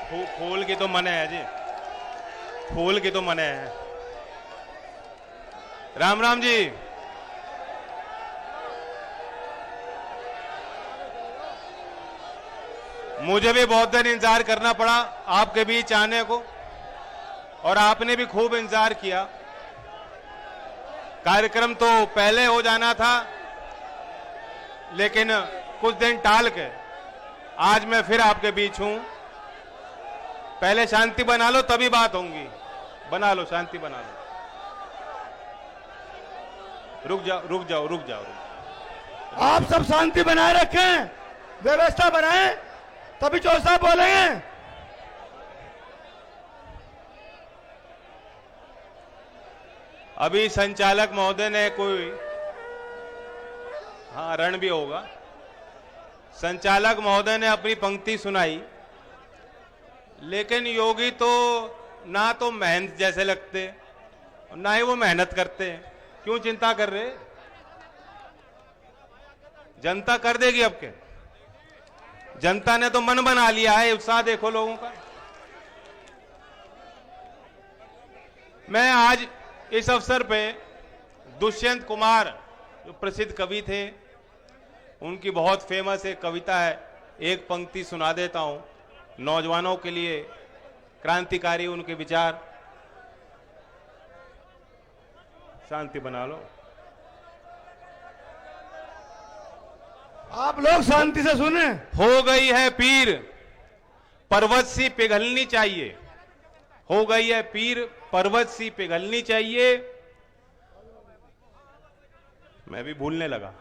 फूल की तो मने है जी, फूल की तो मने है। राम राम जी। मुझे भी बहुत देर इंतजार करना पड़ा आपके बीच आने को, और आपने भी खूब इंतजार किया। कार्यक्रम तो पहले हो जाना था, लेकिन कुछ दिन टाल के आज मैं फिर आपके बीच हूं। पहले शांति बना लो तभी बात होंगी। बना लो, शांति बना लो। रुक जाओ रुक जाओ रुक जाओ, आप सब शांति बनाए रखें, व्यवस्था बनाएं, तभी चौधरी साहब बोलेंगे। अभी संचालक महोदय ने कोई, हाँ रण भी होगा, संचालक महोदय ने अपनी पंक्ति सुनाई, लेकिन योगी तो ना तो मेहनत जैसे लगते, ना ही वो मेहनत करते। क्यों चिंता कर रहे? जनता कर देगी अब के। जनता ने तो मन बना लिया है, उत्साह देखो लोगों का। मैं आज इस अवसर पे दुष्यंत कुमार जो प्रसिद्ध कवि थे, उनकी बहुत फेमस एक कविता है, एक पंक्ति सुना देता हूं नौजवानों के लिए, क्रांतिकारी उनके विचार। शांति बना लो। आप लोग शांति से सुने। हो गई है पीर, पर्वत सी पिघलनी चाहिए। हो गई है पीर, पर्वत सी पिघलनी चाहिए। मैं भी भूलने लगा।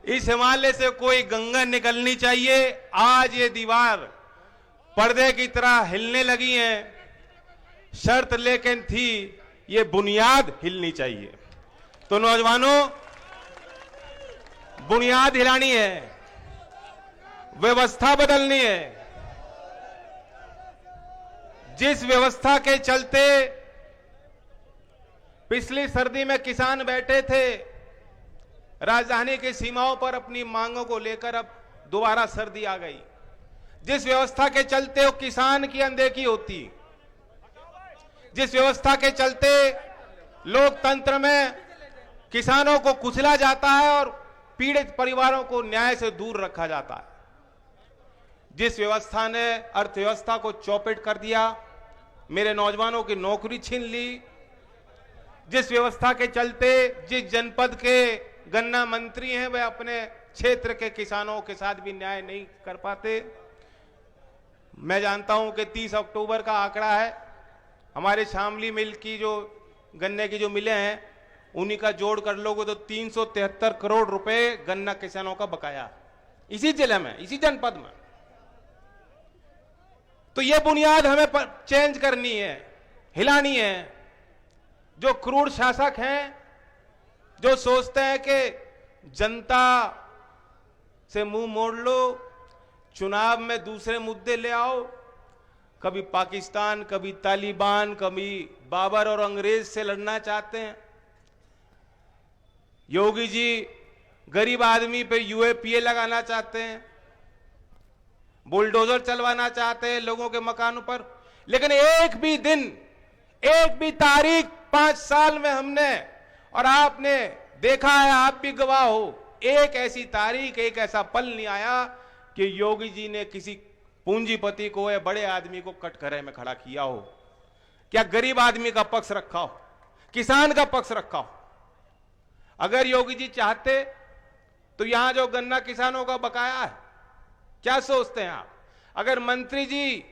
इस हिमालय से कोई गंगा निकलनी चाहिए। आज ये दीवार पर्दे की तरह हिलने लगी है, शर्त लेकिन थी ये बुनियाद हिलनी चाहिए। तो नौजवानों, बुनियाद हिलानी है, व्यवस्था बदलनी है। जिस व्यवस्था के चलते पिछली सर्दी में किसान बैठे थे राजधानी की सीमाओं पर अपनी मांगों को लेकर, अब दोबारा सर्दी आ गई। जिस व्यवस्था के चलते वो किसान की अनदेखी होती, जिस व्यवस्था के चलते लोकतंत्र में किसानों को कुचला जाता है और पीड़ित परिवारों को न्याय से दूर रखा जाता है, जिस व्यवस्था ने अर्थव्यवस्था को चौपट कर दिया, मेरे नौजवानों की नौकरी छीन ली, जिस व्यवस्था के चलते जिस जनपद के गन्ना मंत्री हैं वे अपने क्षेत्र के किसानों के साथ भी न्याय नहीं कर पाते। मैं जानता हूं कि 30 अक्टूबर का आंकड़ा है, हमारे शामली मिल की जो गन्ने की जो मिलें हैं, उन्हीं का जोड़ कर लोगे तो 373 करोड़ रुपए गन्ना किसानों का बकाया इसी जिले में, इसी जनपद में। तो यह बुनियाद हमें चेंज करनी है, हिलानी है। जो क्रूर शासक हैं, जो सोचते हैं कि जनता से मुंह मोड़ लो, चुनाव में दूसरे मुद्दे ले आओ, कभी पाकिस्तान, कभी तालिबान, कभी बाबर और अंग्रेज से लड़ना चाहते हैं। योगी जी गरीब आदमी पे यूएपीए लगाना चाहते हैं, बुलडोजर चलवाना चाहते हैं लोगों के मकानों पर। लेकिन एक भी दिन, एक भी तारीख 5 साल में हमने और आपने देखा है, आप भी गवाह हो, एक ऐसी तारीख, एक ऐसा पल नहीं आया कि योगी जी ने किसी पूंजीपति को या बड़े आदमी को कटघरे में खड़ा किया हो, क्या गरीब आदमी का पक्ष रखा हो, किसान का पक्ष रखा हो। अगर योगी जी चाहते तो यहां जो गन्ना किसानों का बकाया है, क्या सोचते हैं आप? अगर मंत्री जी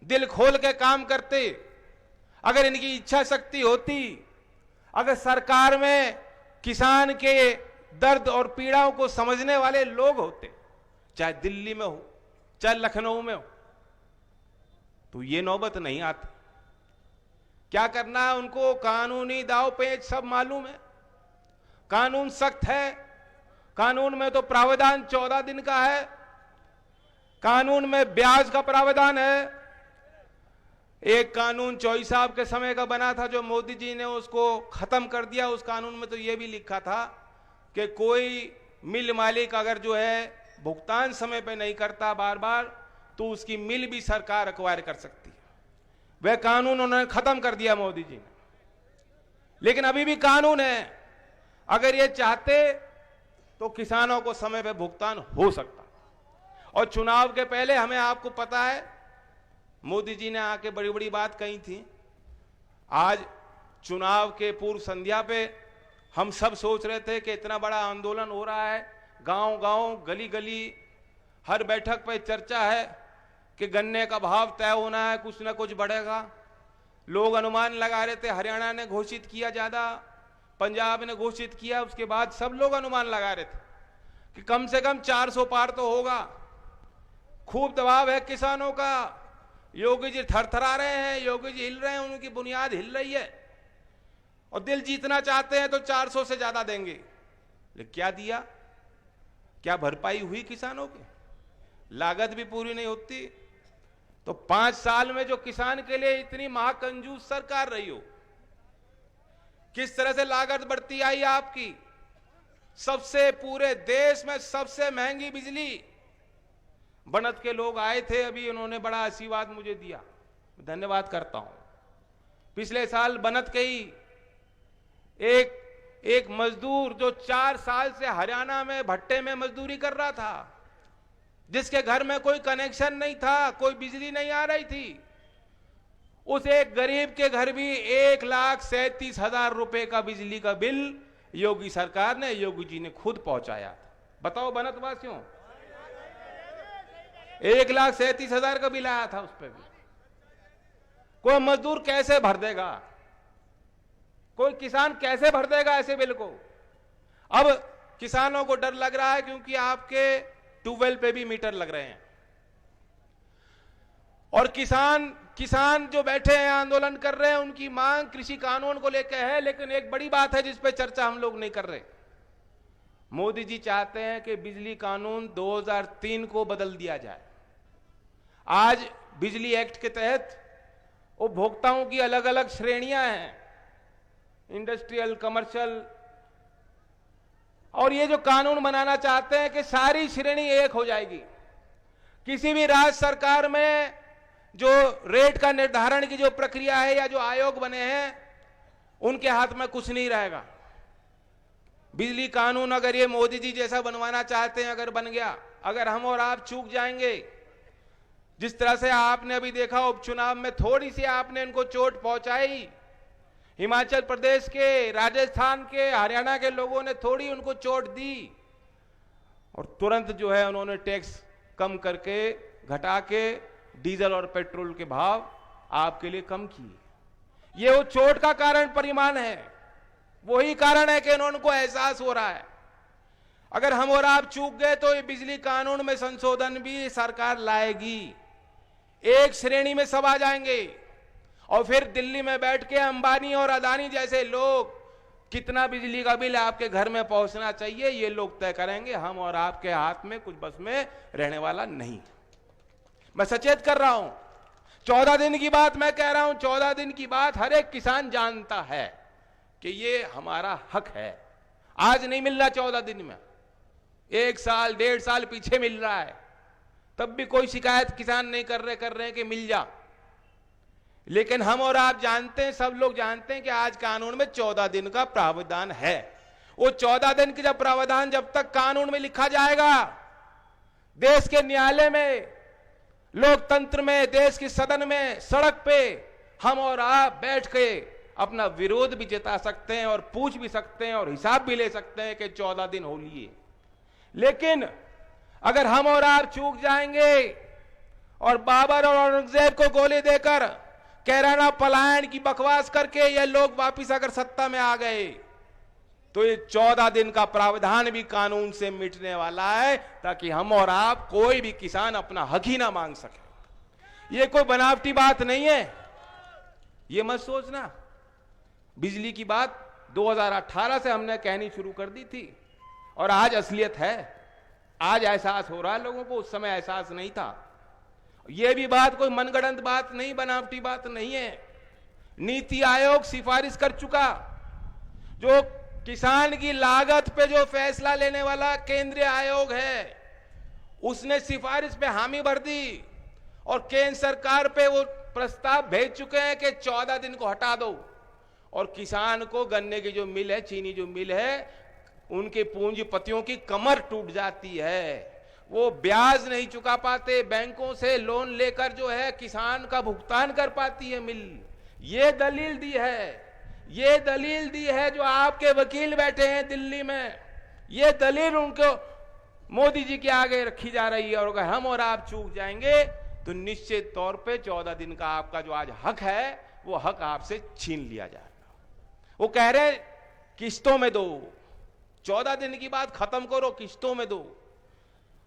दिल खोल के काम करते, अगर इनकी इच्छा शक्ति होती, अगर सरकार में किसान के दर्द और पीड़ाओं को समझने वाले लोग होते, चाहे दिल्ली में हो चाहे लखनऊ में हो, तो ये नौबत नहीं आती। क्या करना है उनको? कानूनी दाव पेच सब मालूम है, कानून सख्त है, कानून में तो प्रावधान 14 दिन का है, कानून में ब्याज का प्रावधान है। एक कानून चौधरी साहब के समय का बना था जो मोदी जी ने उसको खत्म कर दिया। उस कानून में तो यह भी लिखा था कि कोई मिल मालिक अगर जो है भुगतान समय पे नहीं करता बार बार, तो उसकी मिल भी सरकार एक्वायर कर सकती है। वह कानून उन्होंने खत्म कर दिया मोदी जी ने, लेकिन अभी भी कानून है। अगर ये चाहते तो किसानों को समय पे भुगतान हो सकता। और चुनाव के पहले हमें, आपको पता है, मोदी जी ने आके बड़ी बड़ी बात कही थी। आज चुनाव के पूर्व संध्या पे हम सब सोच रहे थे कि इतना बड़ा आंदोलन हो रहा है, गांव गांव गली गली हर बैठक पे चर्चा है कि गन्ने का भाव तय होना है, कुछ ना कुछ बढ़ेगा। लोग अनुमान लगा रहे थे, हरियाणा ने घोषित किया ज्यादा, पंजाब ने घोषित किया, उसके बाद सब लोग अनुमान लगा रहे थे कि कम से कम 400 पार तो होगा। खूब दबाव है किसानों का। योगी जी थरथरा रहे हैं, योगी जी हिल रहे हैं, उनकी बुनियाद हिल रही है और दिल जीतना चाहते हैं तो 400 से ज्यादा देंगे। लेकिन क्या दिया? क्या भरपाई हुई किसानों की? लागत भी पूरी नहीं होती। तो 5 साल में जो किसान के लिए इतनी महाकंजूस सरकार रही हो, किस तरह से लागत बढ़ती आई आपकी। सबसे पूरे देश में सबसे महंगी बिजली। बनत के लोग आए थे अभी, उन्होंने बड़ा आशीर्वाद मुझे दिया, धन्यवाद करता हूं। पिछले साल बनत के ही एक मजदूर जो 4 साल से हरियाणा में भट्टे में मजदूरी कर रहा था, जिसके घर में कोई कनेक्शन नहीं था, कोई बिजली नहीं आ रही थी, उस एक गरीब के घर भी 1,37,000 रुपए का बिजली का बिल योगी सरकार ने, योगी जी ने खुद पहुंचाया था। बताओ बनतवासियों, 1,37,000 का बिल आया था उस पर भी। कोई मजदूर कैसे भर देगा? कोई किसान कैसे भर देगा ऐसे बिल को? अब किसानों को डर लग रहा है क्योंकि आपके ट्यूबवेल पे भी मीटर लग रहे हैं और किसान जो बैठे हैं आंदोलन कर रहे हैं, उनकी मांग कृषि कानून को लेकर है। लेकिन एक बड़ी बात है जिस पे चर्चा हम लोग नहीं कर रहे। मोदी जी चाहते हैं कि बिजली कानून 2003 को बदल दिया जाए। आज बिजली एक्ट के तहत उपभोक्ताओं की अलग अलग श्रेणियां हैं, इंडस्ट्रियल, कमर्शियल, और ये जो कानून बनाना चाहते हैं कि सारी श्रेणी एक हो जाएगी। किसी भी राज्य सरकार में जो रेट का निर्धारण की जो प्रक्रिया है या जो आयोग बने हैं, उनके हाथ में कुछ नहीं रहेगा। बिजली कानून अगर ये मोदी जी जैसा बनवाना चाहते हैं, अगर बन गया, अगर हम और आप चूक जाएंगे, जिस तरह से आपने अभी देखा उपचुनाव में थोड़ी सी आपने इनको चोट पहुंचाई, हिमाचल प्रदेश के, राजस्थान के, हरियाणा के लोगों ने थोड़ी उनको चोट दी और तुरंत जो है उन्होंने टैक्स कम करके, घटा के डीजल और पेट्रोल के भाव आपके लिए कम किए। ये वो चोट का कारण परिमाण है, वही कारण है कि उनको एहसास हो रहा है। अगर हम और आप चूक गए तो ये बिजली कानून में संशोधन भी सरकार लाएगी। एक श्रेणी में सब आ जाएंगे और फिर दिल्ली में बैठ के अंबानी और अदानी जैसे लोग कितना बिजली का बिल आपके घर में पहुंचना चाहिए, ये लोग तय करेंगे। हम और आपके हाथ में कुछ बस में रहने वाला नहीं। मैं सचेत कर रहा हूं, 14 दिन की बात मैं कह रहा हूं, 14 दिन की बात हर एक किसान जानता है कि ये हमारा हक है। आज नहीं मिल रहा 14 दिन में, 1 साल 1.5 साल पीछे मिल रहा है, तब भी कोई शिकायत किसान नहीं कर रहे हैं कि मिल जा। लेकिन हम और आप जानते हैं, सब लोग जानते हैं कि आज कानून में 14 दिन का प्रावधान है। वो 14 दिन की जब प्रावधान जब तक कानून में लिखा जाएगा, देश के न्यायालय में, लोकतंत्र में, देश के सदन में, सड़क पे हम और आप बैठ के अपना विरोध भी जता सकते हैं और पूछ भी सकते हैं और हिसाब भी ले सकते हैं कि 14 दिन हो लिए। लेकिन अगर हम और आप चूक जाएंगे और बाबर और औरंगजेब को गोली देकर कैराना पलायन की बकवास करके ये लोग वापिस अगर सत्ता में आ गए, तो ये 14 दिन का प्रावधान भी कानून से मिटने वाला है, ताकि हम और आप, कोई भी किसान अपना हक ही ना मांग सके। ये कोई बनावटी बात नहीं है, ये मत सोचना। बिजली की बात 2018 से हमने कहनी शुरू कर दी थी और आज असलियत है। आज एहसास हो रहा है लोगों को, उस समय एहसास नहीं था। यह भी बात कोई मनगढ़ंत बात नहीं, बनावटी बात नहीं है। नीति आयोग सिफारिश कर चुका, जो किसान की लागत पे जो फैसला लेने वाला केंद्रीय आयोग है, उसने सिफारिश पे हामी भर दी और केंद्र सरकार पे वो प्रस्ताव भेज चुके हैं कि 14 दिन को हटा दो। और किसान को गन्ने की जो मिल है, चीनी जो मिल है, उनके पूंजीपतियों की कमर टूट जाती है। वो ब्याज नहीं चुका पाते, बैंकों से लोन लेकर जो है किसान का भुगतान कर पाती है मिल। ये दलील दी है, ये दलील दी है जो आपके वकील बैठे हैं दिल्ली में, ये दलील उनको मोदी जी के आगे रखी जा रही है। और अगर हम और आप चूक जाएंगे तो निश्चित तौर पे 14 दिन का आपका जो आज हक है, वो हक आपसे छीन लिया जाएगा। वो कह रहे किस्तों में दो, 14 दिन की बात खत्म करो, किस्तों में दो।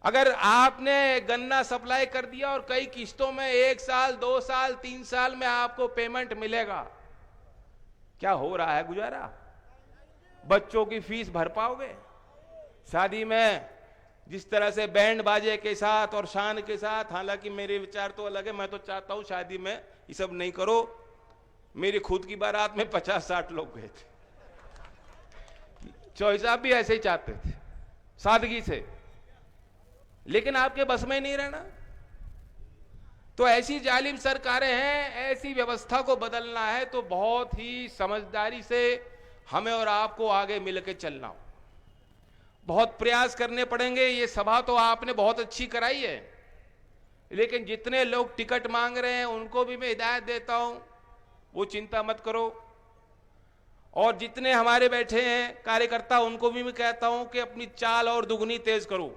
अगर आपने गन्ना सप्लाई कर दिया और कई किस्तों में 1 साल, 2 साल, 3 साल में आपको पेमेंट मिलेगा, क्या हो रहा है गुजारा? बच्चों की फीस भर पाओगे? शादी में जिस तरह से बैंड बाजे के साथ और शान के साथ, हालांकि मेरे विचार तो अलग है, मैं तो चाहता हूं शादी में ये सब नहीं करो। मेरी खुद की बारात में 50-60 लोग गए थे। चौधरी साहब भी ऐसे ही चाहते थे, सादगी से, लेकिन आपके बस में नहीं रहना। तो ऐसी जालिम सरकारें हैं, ऐसी व्यवस्था को बदलना है तो बहुत ही समझदारी से हमें और आपको आगे मिलकर चलना हो, बहुत प्रयास करने पड़ेंगे। ये सभा तो आपने बहुत अच्छी कराई है, लेकिन जितने लोग टिकट मांग रहे हैं उनको भी मैं हिदायत देता हूं, वो चिंता मत करो। और जितने हमारे बैठे हैं कार्यकर्ता, उनको भी मैं कहता हूं कि अपनी चाल और दुगनी तेज करो।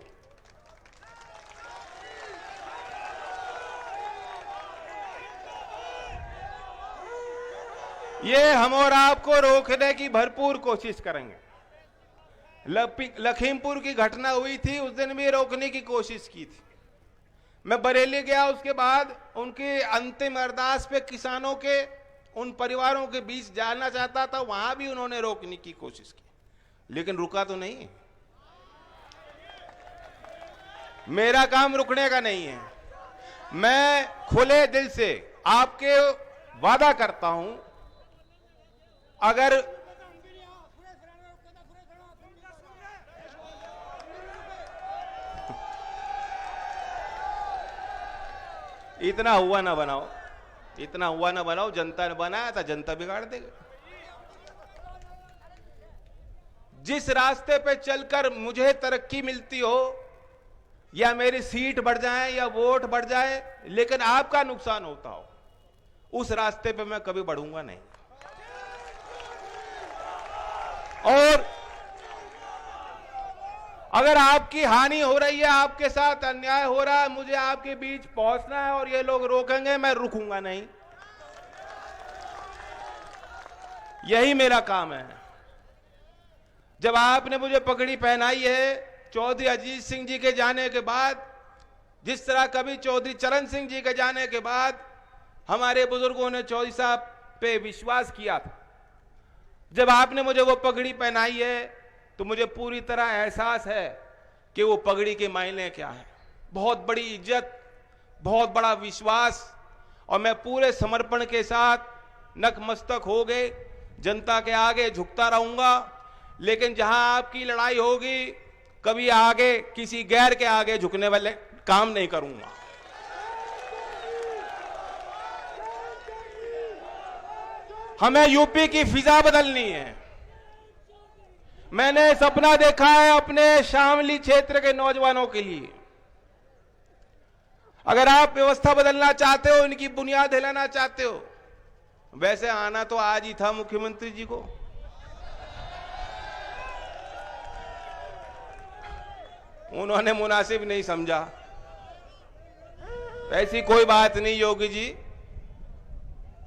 ये हम और आपको रोकने की भरपूर कोशिश करेंगे। लखीमपुर की घटना हुई थी, उस दिन भी रोकने की कोशिश की थी। मैं बरेली गया, उसके बाद उनकी अंतिम अरदास पे किसानों के उन परिवारों के बीच जाना चाहता था, वहां भी उन्होंने रोकने की कोशिश की, लेकिन रुका तो नहीं। मेरा काम रुकने का नहीं है। मैं खुले दिल से आपके वादा करता हूं, अगर इतना हुआ ना बनाओ, इतना हुआ ना बनाओ। जनता ने बनाया था, जनता बिगाड़ देगी। जिस रास्ते पे चलकर मुझे तरक्की मिलती हो, या मेरी सीट बढ़ जाए या वोट बढ़ जाए, लेकिन आपका नुकसान होता हो, उस रास्ते पे मैं कभी बढ़ूंगा नहीं। और अगर आपकी हानि हो रही है, आपके साथ अन्याय हो रहा है, मुझे आपके बीच पहुंचना है और ये लोग रोकेंगे, मैं रुकूंगा नहीं। यही मेरा काम है। जब आपने मुझे पगड़ी पहनाई है, चौधरी अजीत सिंह जी के जाने के बाद, जिस तरह कभी चौधरी चरण सिंह जी के जाने के बाद हमारे बुजुर्गों ने चौधरी साहब पे विश्वास किया था, जब आपने मुझे वो पगड़ी पहनाई है तो मुझे पूरी तरह एहसास है कि वो पगड़ी के मायने क्या है। बहुत बड़ी इज्जत, बहुत बड़ा विश्वास, और मैं पूरे समर्पण के साथ नतमस्तक हो गए जनता के आगे झुकता रहूंगा। लेकिन जहां आपकी लड़ाई होगी, कभी आगे किसी गैर के आगे झुकने वाले काम नहीं करूंगा। हमें यूपी की फिजा बदलनी है। मैंने सपना देखा है अपने शामली क्षेत्र के नौजवानों के लिए। अगर आप व्यवस्था बदलना चाहते हो, इनकी बुनियाद हिलाना चाहते हो, वैसे आना तो आज ही था मुख्यमंत्री जी को। उन्होंने मुनासिब नहीं समझा। ऐसी कोई बात नहीं योगी जी,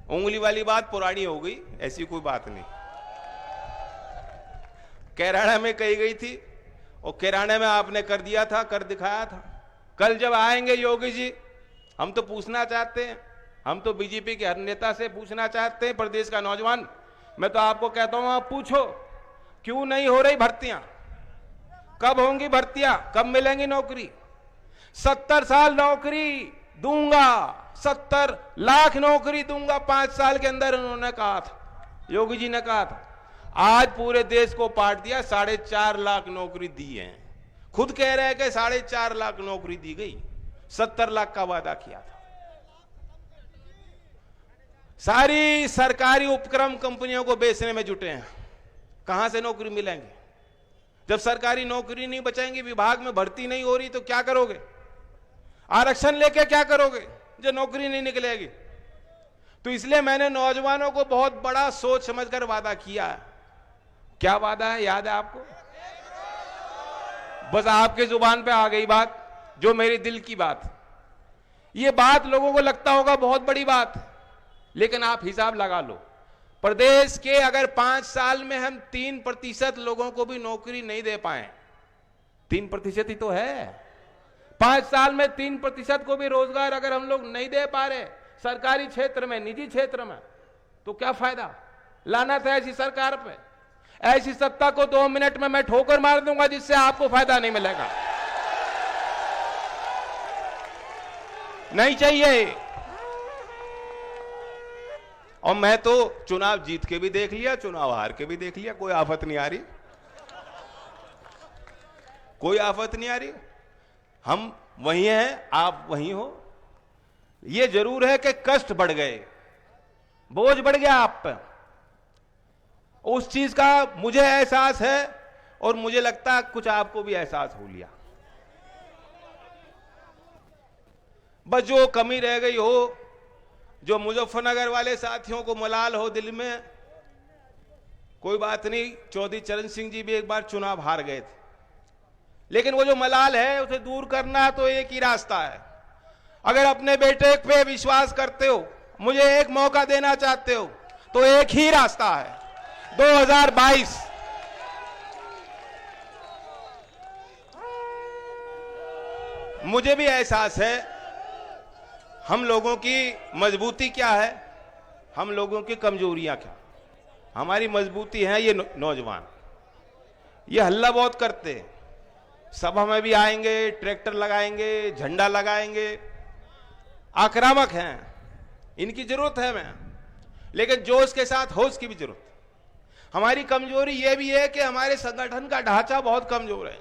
उंगली वाली बात पुरानी हो गई, ऐसी कोई बात नहीं। कैराना में कही गई थी और कैराना में आपने कर दिया था, कर दिखाया था। कल जब आएंगे योगी जी, हम तो पूछना चाहते हैं, हम तो बीजेपी के हर नेता से पूछना चाहते हैं, प्रदेश का नौजवान, मैं तो आपको कहता हूं, आप पूछो क्यों नहीं हो रही भर्तियां, कब होंगी भर्तियां, कब मिलेंगी नौकरी। 70 साल नौकरी दूंगा, 70 लाख नौकरी दूंगा 5 साल के अंदर, उन्होंने कहा था, योगी जी ने कहा था। आज पूरे देश को पाट दिया, 4.5 लाख नौकरी दी है। खुद कह रहे हैं कि 4.5 लाख नौकरी दी गई, 70 लाख का वादा किया था। सारी सरकारी उपक्रम कंपनियों को बेचने में जुटे हैं। कहां से नौकरी मिलेंगे? जब सरकारी नौकरी नहीं बचाएंगी, विभाग में भर्ती नहीं हो रही तो क्या करोगे? आरक्षण लेके क्या करोगे जो नौकरी नहीं निकलेगी? तो इसलिए मैंने नौजवानों को बहुत बड़ा सोच समझकर वादा किया है। क्या वादा है, याद है आपको? बस आपके जुबान पे आ गई बात, जो मेरे दिल की बात। ये बात लोगों को लगता होगा बहुत बड़ी बात, लेकिन आप हिसाब लगा लो, प्रदेश के अगर 5 साल में हम 3% लोगों को भी नौकरी नहीं दे पाए, 3% ही तो है, 5 साल में 3% को भी रोजगार अगर हम लोग नहीं दे पा रहे, सरकारी क्षेत्र में, निजी क्षेत्र में, तो क्या फायदा? लानत है ऐसी सरकार पे। ऐसी सत्ता को 2 मिनट में मैं ठोकर मार दूंगा जिससे आपको फायदा नहीं मिलेगा। नहीं चाहिए। और मैं तो चुनाव जीत के भी देख लिया, चुनाव हार के भी देख लिया, कोई आफत नहीं आ रही, कोई आफत नहीं आ रही। हम वहीं हैं, आप वहीं हो। ये जरूर है कि कष्ट बढ़ गए, बोझ बढ़ गया आप पे, उस चीज का मुझे एहसास है और मुझे लगता है कुछ आपको भी एहसास हो लिया। बस जो कमी रह गई हो, जो मुजफ्फरनगर वाले साथियों को मलाल हो दिल में, कोई बात नहीं। चौधरी चरण सिंह जी भी एक बार चुनाव हार गए थे, लेकिन वो जो मलाल है उसे दूर करना तो एक ही रास्ता है। अगर अपने बेटे पे विश्वास करते हो, मुझे एक मौका देना चाहते हो, तो एक ही रास्ता है, 2022। मुझे भी एहसास है हम लोगों की मजबूती क्या है, हम लोगों की कमजोरियां क्या। हमारी मजबूती है ये नौजवान। ये हल्ला बहुत करते हैं, सभा में भी आएंगे, ट्रैक्टर लगाएंगे, झंडा लगाएंगे, आक्रामक हैं, इनकी जरूरत है मैं, लेकिन जोश के साथ होश की भी जरूरत। हमारी कमजोरी यह भी है कि हमारे संगठन का ढांचा बहुत कमजोर है,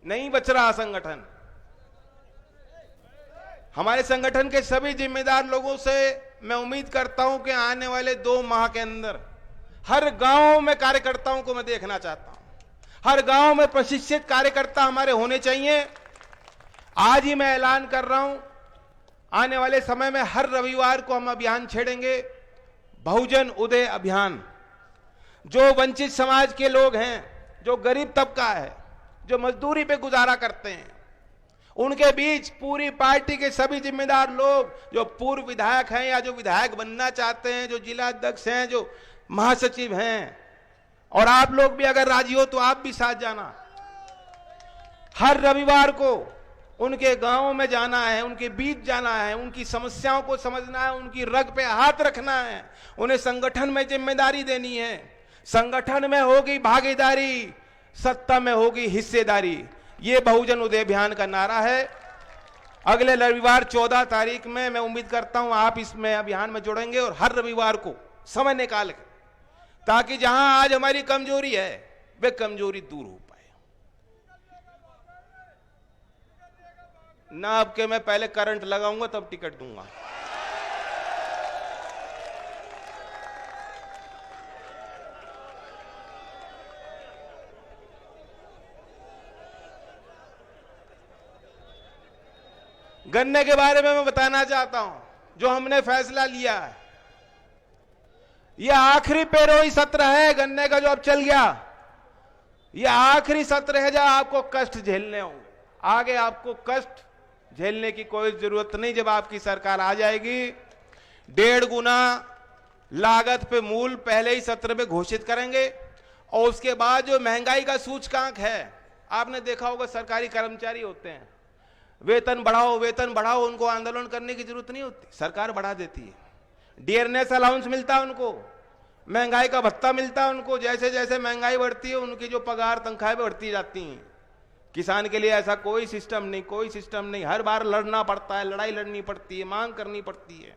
नहीं बच रहा संगठन। हमारे संगठन के सभी जिम्मेदार लोगों से मैं उम्मीद करता हूं कि आने वाले 2 माह के अंदर हर गांव में कार्यकर्ताओं को मैं देखना चाहता हूं। हर गांव में प्रशिक्षित कार्यकर्ता हमारे होने चाहिए। आज ही मैं ऐलान कर रहा हूं, आने वाले समय में हर रविवार को हम अभियान छेड़ेंगे, बहुजन उदय अभियान। जो वंचित समाज के लोग हैं, जो गरीब तबका है, जो मजदूरी पे गुजारा करते हैं, उनके बीच पूरी पार्टी के सभी जिम्मेदार लोग, जो पूर्व विधायक हैं या जो विधायक बनना चाहते हैं, जो जिला अध्यक्ष हैं, जो महासचिव हैं, और आप लोग भी अगर राजी हो तो आप भी साथ जाना। हर रविवार को उनके गांवों में जाना है, उनके बीच जाना है, उनकी समस्याओं को समझना है, उनकी रग पे हाथ रखना है, उन्हें संगठन में जिम्मेदारी देनी है। संगठन में होगी भागीदारी, सत्ता में होगी हिस्सेदारी। ये बहुजन उदय अभियान का नारा है। अगले रविवार 14 तारीख में मैं उम्मीद करता हूं आप इसमें अभियान में जुड़ेंगे, और हर रविवार को समय निकाल के, ताकि जहां आज हमारी कमजोरी है वे कमजोरी दूर हो पाए। ना अब के मैं पहले करंट लगाऊंगा तब टिकट दूंगा। गन्ने के बारे में मैं बताना चाहता हूं, जो हमने फैसला लिया है, यह आखिरी पेरोई सत्र है गन्ने का जो अब चल गया। यह आखिरी सत्र है जहां आपको कष्ट झेलने होंगे। आगे आपको कष्ट झेलने की कोई जरूरत नहीं। जब आपकी सरकार आ जाएगी, 1.5 गुना लागत पे मूल पहले ही सत्र में घोषित करेंगे, और उसके बाद जो महंगाई का सूचकांक है, आपने देखा होगा सरकारी कर्मचारी होते हैं, वेतन बढ़ाओ वेतन बढ़ाओ, उनको आंदोलन करने की जरूरत नहीं होती, सरकार बढ़ा देती है। डियरनेस अलाउंस मिलता है उनको, महंगाई का भत्ता मिलता है उनको। जैसे जैसे महंगाई बढ़ती है उनकी जो पगार तनख्वाहें बढ़ती जाती हैं। किसान के लिए ऐसा कोई सिस्टम नहीं, कोई सिस्टम नहीं। हर बार लड़ना पड़ता है, लड़ाई लड़नी पड़ती है, मांग करनी पड़ती है,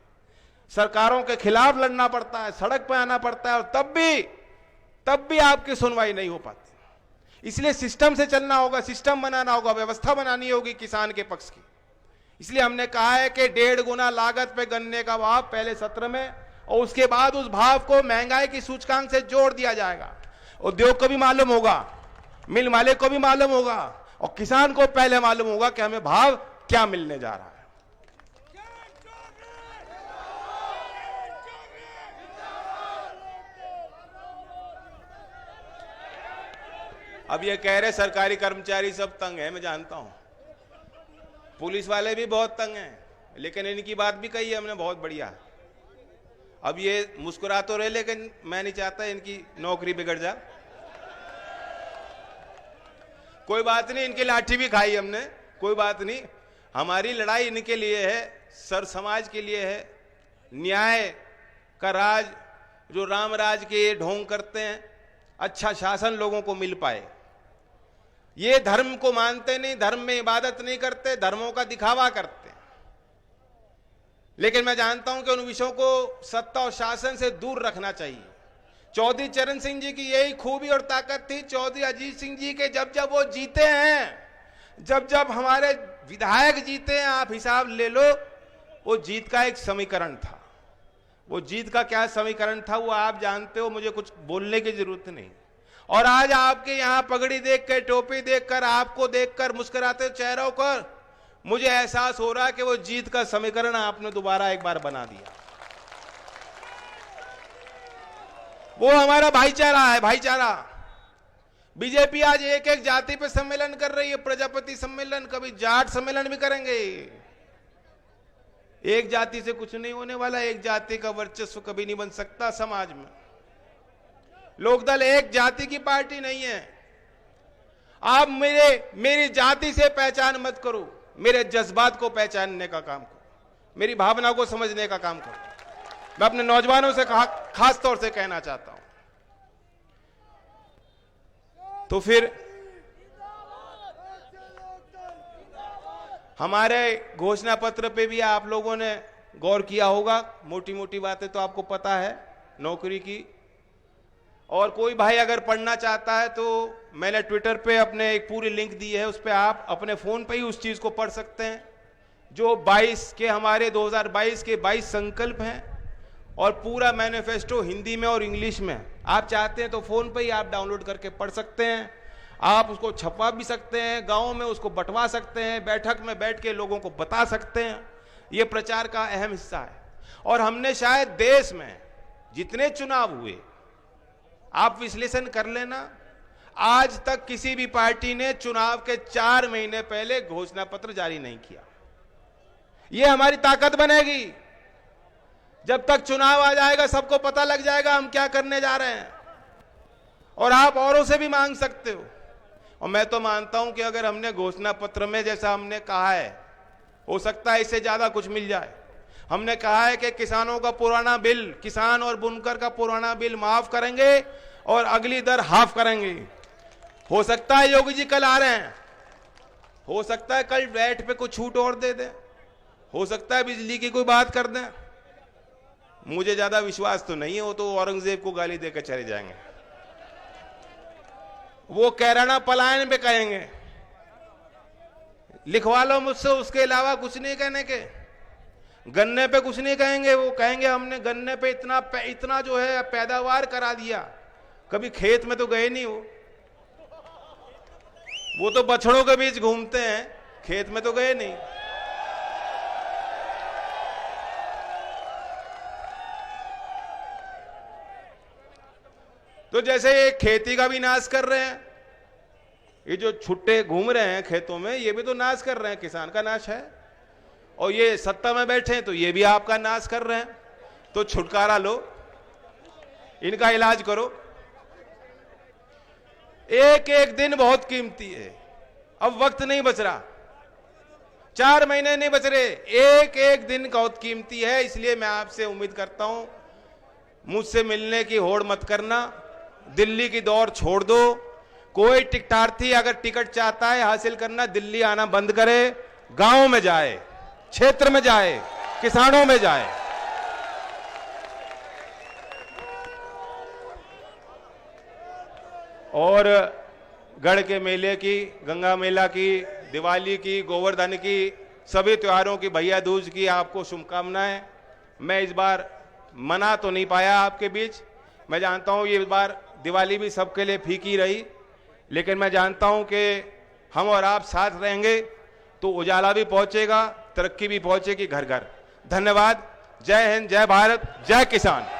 सरकारों के खिलाफ लड़ना पड़ता है, सड़क पर आना पड़ता है, और तब भी तब भी आपकी सुनवाई नहीं हो पाती। इसलिए सिस्टम से चलना होगा, सिस्टम बनाना होगा, व्यवस्था बनानी होगी किसान के पक्ष की। इसलिए हमने कहा है कि 1.5 गुना लागत पे गन्ने का भाव पहले सत्र में, और उसके बाद उस भाव को महंगाई की सूचकांक से जोड़ दिया जाएगा। उद्योग को भी मालूम होगा, मिल मालिक को भी मालूम होगा, और किसान को पहले मालूम होगा कि हमें भाव क्या मिलने जा रहा है। अब ये कह रहे सरकारी कर्मचारी सब तंग है, मैं जानता हूं, पुलिस वाले भी बहुत तंग हैं, लेकिन इनकी बात भी कही है हमने बहुत बढ़िया। अब ये मुस्कुरा तो रहे, लेकिन मैं नहीं चाहता इनकी नौकरी बिगड़ जा। कोई बात नहीं, इनकी लाठी भी खाई हमने, कोई बात नहीं। हमारी लड़ाई इनके लिए है, सर समाज के लिए है। न्याय का राज जो राम राज के ये ढोंग करते हैं, अच्छा शासन लोगों को मिल पाए। ये धर्म को मानते नहीं, धर्म में इबादत नहीं करते, धर्मों का दिखावा करते हैं। लेकिन मैं जानता हूं कि उन विषयों को सत्ता और शासन से दूर रखना चाहिए। चौधरी चरण सिंह जी की यही खूबी और ताकत थी। चौधरी अजीत सिंह जी के जब जब वो जीते हैं, जब जब हमारे विधायक जीते हैं, आप हिसाब ले लो, वो जीत का एक समीकरण था। वो जीत का क्या समीकरण था वो आप जानते हो, मुझे कुछ बोलने की जरूरत नहीं। और आज आपके यहां पगड़ी देखकर, टोपी देखकर, आपको देखकर, मुस्कुराते चेहरों पर मुझे एहसास हो रहा है कि वो जीत का समीकरण आपने दोबारा एक बार बना दिया। वो हमारा भाईचारा है, भाईचारा। बीजेपी आज एक एक जाति पे सम्मेलन कर रही है, प्रजापति सम्मेलन, कभी जाट सम्मेलन भी करेंगे। एक जाति से कुछ नहीं होने वाला, एक जाति का वर्चस्व कभी नहीं बन सकता समाज में। लोकदल एक जाति की पार्टी नहीं है। आप मेरी जाति से पहचान मत करो, मेरे जज्बात को पहचानने का काम करो, मेरी भावना को समझने का काम करो। मैं अपने नौजवानों से खास तौर से कहना चाहता हूं। तो फिर हमारे घोषणा पत्र पे भी आप लोगों ने गौर किया होगा। मोटी मोटी बातें तो आपको पता है नौकरी की। और कोई भाई अगर पढ़ना चाहता है तो मैंने ट्विटर पे अपने एक पूरी लिंक दी है, उस पर आप अपने फोन पे ही उस चीज को पढ़ सकते हैं। जो 22 के हमारे 2022 के 22 संकल्प हैं, और पूरा मैनिफेस्टो हिंदी में और इंग्लिश में। आप चाहते हैं तो फोन पे ही आप डाउनलोड करके पढ़ सकते हैं। आप उसको छपवा भी सकते हैं, गाँव में उसको बंटवा सकते हैं, बैठक में बैठ के लोगों को बता सकते हैं। ये प्रचार का अहम हिस्सा है। और हमने शायद देश में जितने चुनाव हुए, आप विश्लेषण कर लेना, आज तक किसी भी पार्टी ने चुनाव के 4 महीने पहले घोषणा पत्र जारी नहीं किया। यह हमारी ताकत बनेगी। जब तक चुनाव आ जाएगा सबको पता लग जाएगा हम क्या करने जा रहे हैं। और आप औरों से भी मांग सकते हो। और मैं तो मानता हूं कि अगर हमने घोषणा पत्र में जैसा हमने कहा है, हो सकता है इससे ज्यादा कुछ मिल जाए। हमने कहा है कि किसानों का पुराना बिल, किसान और बुनकर का पुराना बिल माफ करेंगे और अगली दर हाफ करेंगे। हो सकता है योगी जी कल आ रहे हैं, हो सकता है कल वैट पे कुछ छूट और दे दें, हो सकता है बिजली की कोई बात कर दें। मुझे ज्यादा विश्वास तो नहीं है, वो तो औरंगजेब को गाली देकर चले जाएंगे। वो कैराना पलायन पे कहेंगे। लिखवा लो मुझसे, उसके अलावा कुछ नहीं कहने के। गन्ने पे कुछ नहीं कहेंगे, वो कहेंगे हमने गन्ने पे इतना जो है पैदावार करा दिया। कभी खेत में तो गए नहीं वो तो बछड़ों के बीच घूमते हैं, खेत में तो गए नहीं। तो जैसे ये खेती का भी नाश कर रहे हैं, ये जो छुट्टे घूम रहे हैं खेतों में, ये भी तो नाश कर रहे हैं, किसान का नाश है। और ये सत्ता में बैठे हैं तो ये भी आपका नाश कर रहे हैं। तो छुटकारा लो, इनका इलाज करो। एक एक दिन बहुत कीमती है, अब वक्त नहीं बच रहा, 4 महीने नहीं बच रहे, एक एक दिन बहुत कीमती है। इसलिए मैं आपसे उम्मीद करता हूं, मुझसे मिलने की होड़ मत करना, दिल्ली की दौड़ छोड़ दो। कोई टिकटार्थी अगर टिकट चाहता है हासिल करना, दिल्ली आना बंद करे, गांव में जाए, क्षेत्र में जाए, किसानों में जाए। और गढ़ के मेले की, गंगा मेला की, दिवाली की, गोवर्धन की, सभी त्योहारों की, भैया दूज की आपको शुभकामनाएं। मैं इस बार मना तो नहीं पाया आपके बीच, मैं जानता हूं ये इस बार दिवाली भी सबके लिए फीकी रही, लेकिन मैं जानता हूं कि हम और आप साथ रहेंगे तो उजाला भी पहुंचेगा, तरक्की भी पहुंचेगी घर घर। धन्यवाद। जय हिंद, जय भारत, जय किसान।